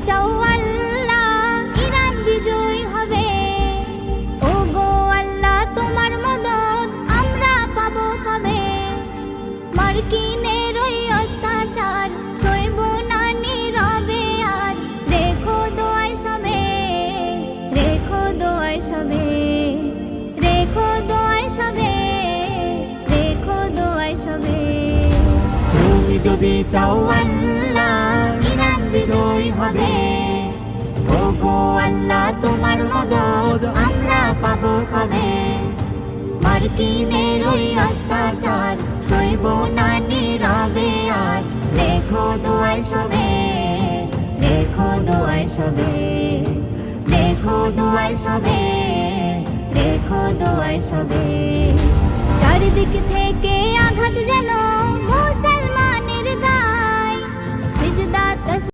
চাও আল্লাহ ইরান বিজয় হবে। ও গো আল্লাহ তোমার মদদ আমরা পাবো কবে। মার্কিনের ওই অত্যাচার সইব না নীরবে আর। রেখো দোয়ায় সবে, রেখো দোয়ায় সবে, রেখো দোয়ায় সবে, রেখো দোয়ায় সবে। তুমি যদি চাও আল্লাহ ইরান বিজয় হবে। ও গো আল্লাহ তোমার মদদ আমরা পাবো কবে। মার্কিনের ওই অত্যাচার সইব না নীরবে আর। রেখো দোয়ায় সবে, রেখো দোয়ায় সবে, রেখো দোয়ায় সবে, রেখো দোয়ায় সবে। চারিদিক থেকে আঘাত যেন